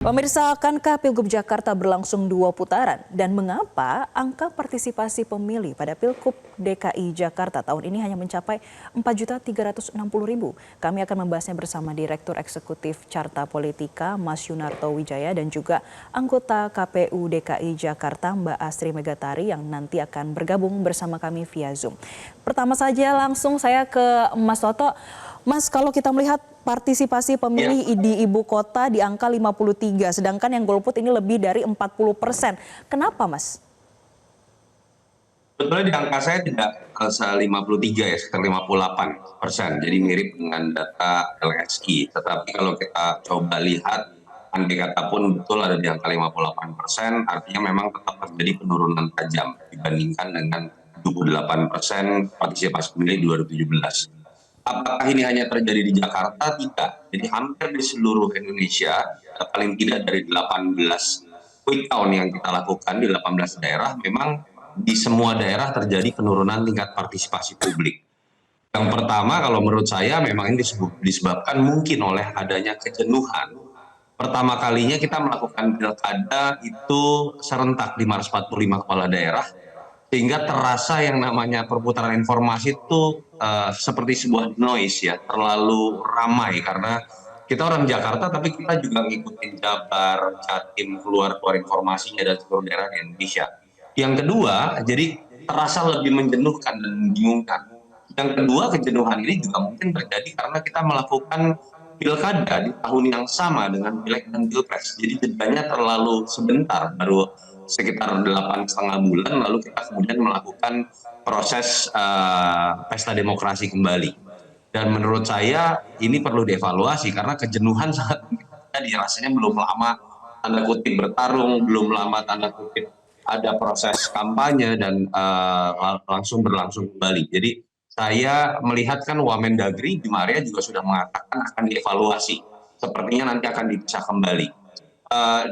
Pemirsa, akankah Pilgub Jakarta berlangsung 2 putaran? Dan mengapa angka partisipasi pemilih pada Pilgub DKI Jakarta tahun ini hanya mencapai 4.360.000? Kami akan membahasnya bersama Direktur Eksekutif Carta Politika, Mas Yunarto Wijaya, dan juga anggota KPU DKI Jakarta, Mbak Astri Megatari, yang nanti akan bergabung bersama kami via Zoom. Pertama saja langsung saya ke Mas Toto. Mas, kalau kita melihat partisipasi pemilih di ibu kota di angka 53, sedangkan yang golput ini lebih dari 40%. Kenapa, Mas? Sebetulnya di angka saya tidak 53 ya, sekitar 58%. Jadi mirip dengan data LSI. Tetapi kalau kita coba lihat, andai kata pun betul ada di angka 58%, artinya memang tetap terjadi penurunan tajam dibandingkan dengan 78% partisipasi pemilih 2017. Apakah ini hanya terjadi di Jakarta? Tidak. Jadi hampir di seluruh Indonesia, paling tidak dari 18 quick count yang kita lakukan di 18 daerah, memang di semua daerah terjadi penurunan tingkat partisipasi publik. Yang pertama, kalau menurut saya memang ini disebabkan mungkin oleh adanya kejenuhan. Pertama kalinya kita melakukan pilkada itu serentak di 545 kepala daerah, sehingga terasa yang namanya perputaran informasi itu seperti sebuah noise ya, terlalu ramai karena kita orang Jakarta tapi kita juga ngikutin Jabar, Jatim, keluar informasinya dan seluruh daerah di Indonesia. Yang kedua, jadi terasa lebih menjenuhkan dan membingungkan. Yang kedua, kejenuhan ini juga mungkin terjadi karena kita melakukan pilkada di tahun yang sama dengan pileg dan pilpres. Jadi jedanya terlalu sebentar, baru sekitar 8,5 bulan, lalu kita kemudian melakukan proses pesta demokrasi kembali. Dan menurut saya ini perlu dievaluasi karena kejenuhan sangat terjadi. Rasanya belum lama tanda kutip bertarung, belum lama tanda kutip ada proses kampanye dan langsung berlangsung kembali. Jadi saya melihat kan Wamendagri Bima Arya juga sudah mengatakan akan dievaluasi. Sepertinya nanti akan dipisah kembali.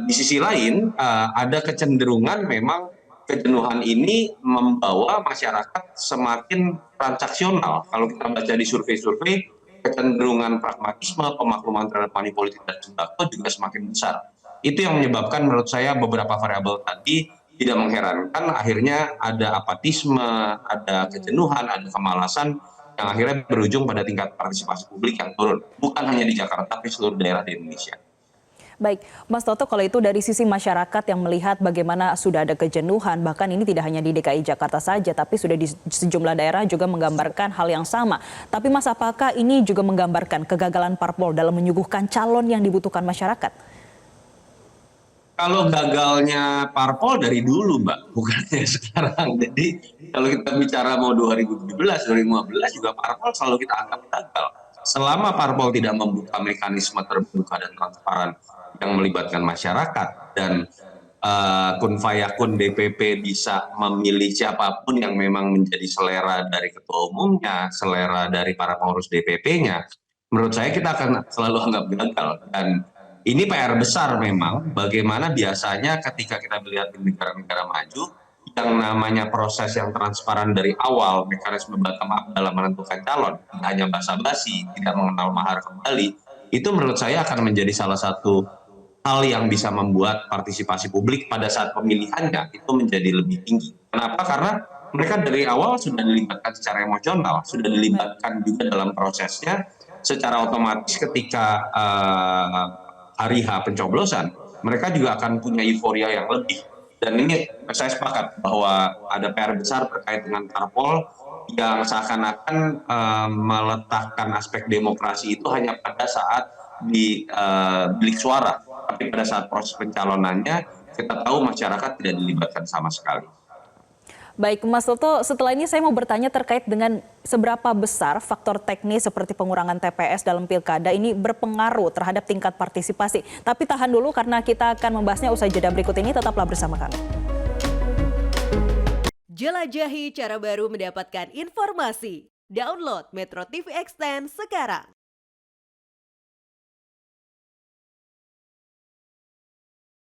Di sisi lain ada kecenderungan memang kejenuhan ini membawa masyarakat semakin transaksional. Kalau kita baca di survei-survei, kecenderungan pragmatisme, pemakluman terhadap money politik dan sembako juga semakin besar. Itu yang menyebabkan menurut saya beberapa variabel tadi tidak mengherankan akhirnya ada apatisme, ada kejenuhan, ada kemalasan yang akhirnya berujung pada tingkat partisipasi publik yang turun. Bukan hanya di Jakarta, tapi seluruh daerah di Indonesia. Baik, Mas Toto, kalau itu dari sisi masyarakat yang melihat bagaimana sudah ada kejenuhan, bahkan ini tidak hanya di DKI Jakarta saja, tapi sudah di sejumlah daerah juga menggambarkan hal yang sama. Tapi Mas, apakah ini juga menggambarkan kegagalan parpol dalam menyuguhkan calon yang dibutuhkan masyarakat? Kalau gagalnya parpol dari dulu, Mbak, bukannya sekarang. Jadi kalau kita bicara mau 2017, 2015 juga parpol selalu kita anggap gagal. Selama parpol tidak membuka mekanisme terbuka dan transparan yang melibatkan masyarakat dan kun fayakun DPP bisa memilih siapapun yang memang menjadi selera dari ketua umumnya, selera dari para pengurus DPP-nya, menurut saya kita akan selalu anggap gagal. Dan ini PR besar memang, bagaimana biasanya ketika kita melihat di negara-negara maju, yang namanya proses yang transparan dari awal, mekanisme bottom up dalam menentukan calon, tidak hanya basa-basi, tidak mengenal mahar kembali, itu menurut saya akan menjadi salah satu hal yang bisa membuat partisipasi publik pada saat pemilihannya itu menjadi lebih tinggi. Kenapa? Karena mereka dari awal sudah dilibatkan secara emosional, sudah dilibatkan juga dalam prosesnya secara otomatis ketika hari H pencoblosan, mereka juga akan punya euforia yang lebih. Dan ini saya sepakat bahwa ada PR besar terkait dengan parpol yang seakan-akan meletakkan aspek demokrasi itu hanya pada saat di bilik suara. Tapi pada saat proses pencalonannya, kita tahu masyarakat tidak dilibatkan sama sekali. Baik, Mas Toto, setelah ini saya mau bertanya terkait dengan seberapa besar faktor teknis seperti pengurangan TPS dalam pilkada ini berpengaruh terhadap tingkat partisipasi. Tapi tahan dulu karena kita akan membahasnya usai jeda berikut ini, tetaplah bersama kami. Jelajahi cara baru mendapatkan informasi. Download Metro TV Extend sekarang.